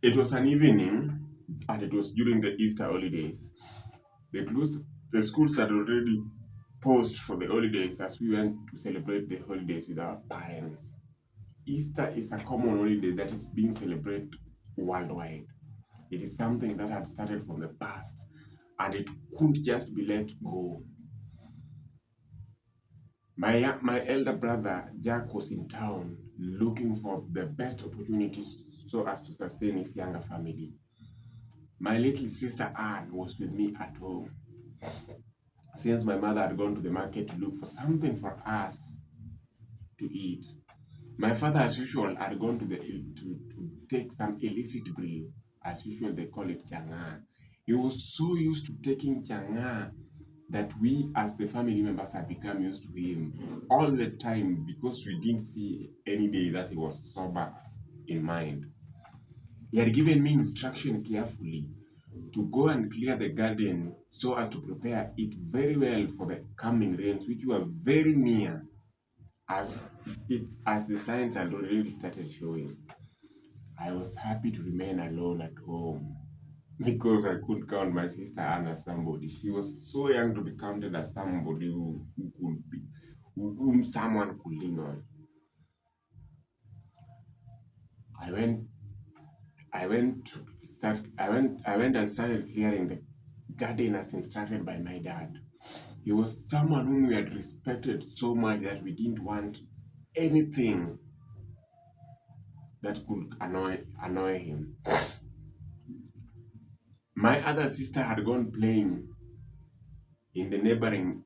It was an evening, and it was during the Easter holidays. The schools had already paused for the holidays as we went to celebrate the holidays with our parents. Easter is a common holiday that is being celebrated worldwide. It is something that had started from the past, and it couldn't just be let go. My elder brother Jack was in town looking for the best opportunities so as to sustain his younger family. My little sister Anne was with me at home. Since my mother had gone to the market to look for something for us to eat, my father, as usual, had gone to take some illicit brew. As usual, they call it changa. He was so used to taking changa that we, as the family members, had become used to him all the time because we didn't see any day that he was sober in mind. He had given me instruction carefully to go and clear the garden so as to prepare it very well for the coming rains, which were very near as the signs had already started showing. I was happy to remain alone at home because I couldn't count my sister Anna as somebody. She was so young to be counted as somebody who could be whom someone could lean on. I went I went and started clearing the garden as instructed by my dad. He was someone whom we had respected so much that we didn't want anything that could annoy him. My other sister had gone playing in the neighboring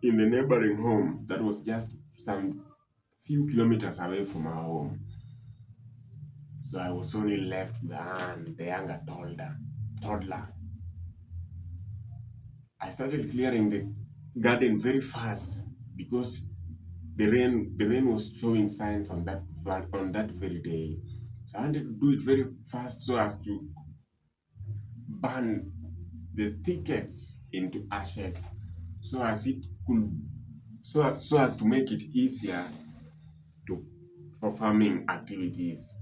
home that was just some few kilometers away from our home. So I was only left with Anne, the younger toddler. I started clearing the garden very fast because the rain was showing signs on that very day. So I wanted to do it very fast so as to burn the thickets into ashes so as it could so as to make it easier to for farming activities.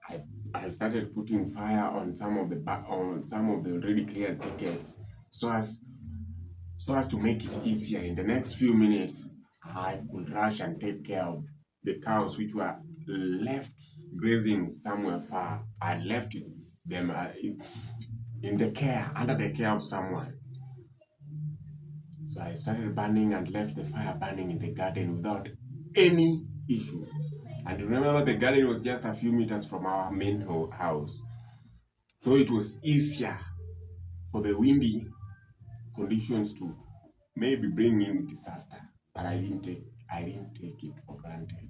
I, I started putting fire on some of the already cleared thickets so as to make it easier. In the next few minutes, I could rush and take care of the cows which were left grazing somewhere far. I left them under the care of someone. So I started burning and left the fire burning in the garden without any issue. And remember, the garden was just a few meters from our main house. So it was easier for the windy conditions to maybe bring in disaster. But I didn't take it for granted.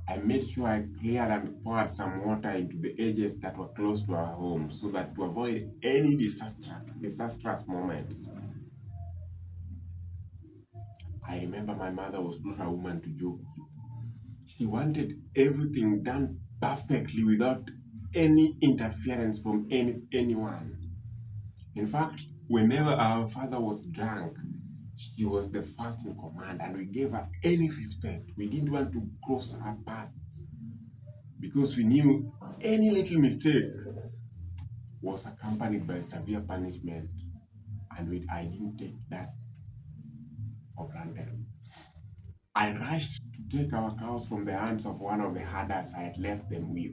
I made sure I cleared and poured some water into the edges that were close to our home so that to avoid any disastrous moments. I remember my mother was not a woman to joke with. She wanted everything done perfectly without any interference from anyone. In fact, whenever our father was drunk, she was the first in command, and we gave her any respect. We didn't want to cross her paths because we knew any little mistake was accompanied by severe punishment, and I didn't take that for granted. I rushed to take our cows from the hands of one of the herders I had left them with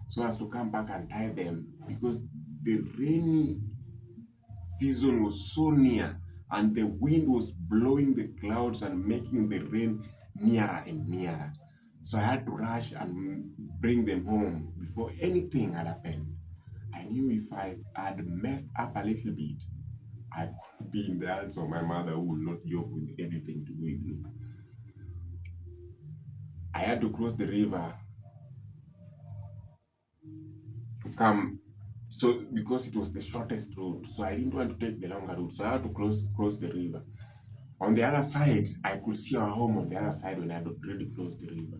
so as to come back and tie them because the rainy season was so near and the wind was blowing the clouds and making the rain nearer and nearer. So I had to rush and bring them home before anything had happened. I knew if I had messed up a little bit, I could be in the hands of my mother who would not joke with anything to do with me. I had to cross the river to come so because it was the shortest route, so I didn't want to take the longer route, so I had to cross the river. On the other side, I could see our home on the other side when I had already crossed the river.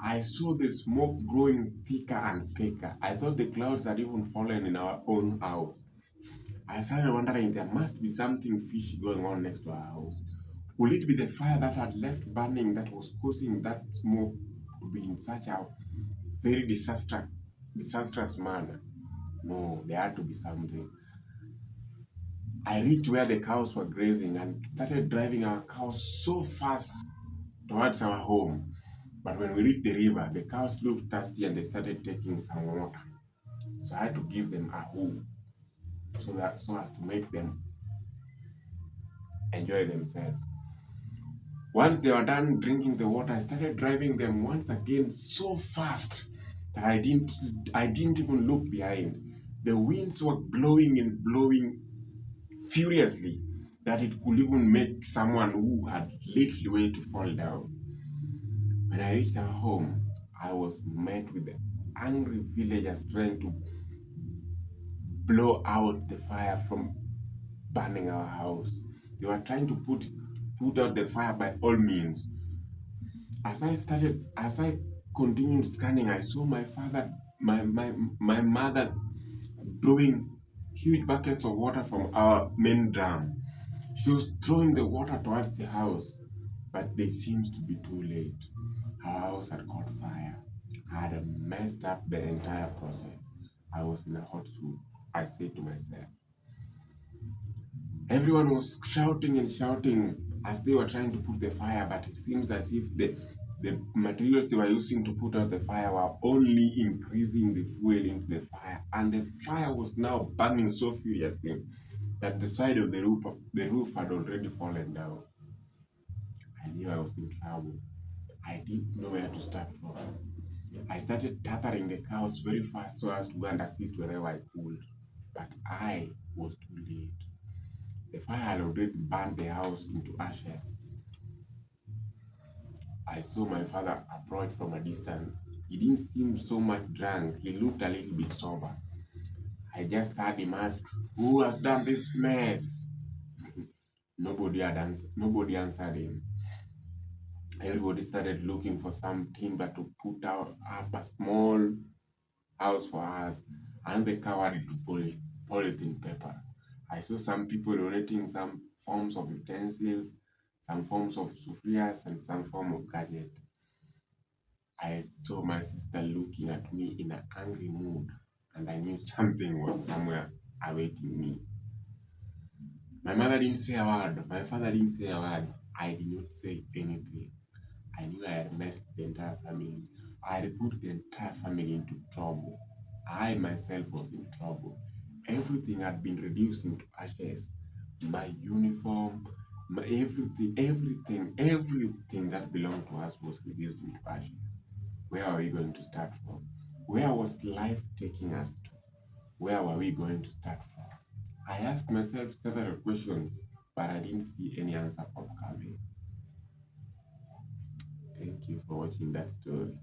I saw the smoke growing thicker and thicker. I thought the clouds had even fallen in our own house. I started wondering there must be something fishy going on next to our house. Could it be the fire that had left burning that was causing that smoke to be in such a very disastrous manner? No, there had to be something. I reached where the cows were grazing and started driving our cows so fast towards our home. But when we reached the river, the cows looked thirsty and they started taking some water. So I had to give them a hole so as to make them enjoy themselves. Once they were done drinking the water, I started driving them once again so fast that I didn't even look behind. The winds were blowing and blowing furiously that it could even make someone who had little way to fall down. When I reached our home, I was met with the angry villagers trying to blow out the fire from burning our house. They were trying to put out the fire by all means. As I continued scanning, I saw my mother throwing huge buckets of water from our main dam. She was throwing the water towards the house, but they seemed to be too late. Our house had caught fire. I had messed up the entire process. I was in a hot soup. I said to myself, everyone was shouting and shouting as they were trying to put the fire, but it seems as if the materials they were using to put out the fire were only increasing the fuel into the fire, and the fire was now burning so furiously that the side of the roof had already fallen down. I knew I was in trouble. I didn't know where to start from. I started tethering the cows very fast so as to go and assist wherever I could, but I was too late. The fire had already burned the house into ashes. I saw my father approach from a distance. He didn't seem so much drunk, he looked a little bit sober. I just heard him ask, "Who has done this mess?" Nobody answered him. Everybody started looking for some timber to put out up a small house for us, and they covered it with polythene papers. I saw some people donating some forms of utensils, some forms of sufrias, and some form of gadgets. I saw my sister looking at me in an angry mood, and I knew something was somewhere awaiting me. My mother didn't say a word. My father didn't say a word. I did not say anything. I knew I had messed the entire family. I had put the entire family into trouble. I myself was in trouble. Everything had been reduced into ashes. My uniform, everything that belonged to us was reduced into ashes. Where are we going to start from? Where was life taking us to? Where were we going to start from? I asked myself several questions, but I didn't see any answer forthcoming. Thank you for watching that story.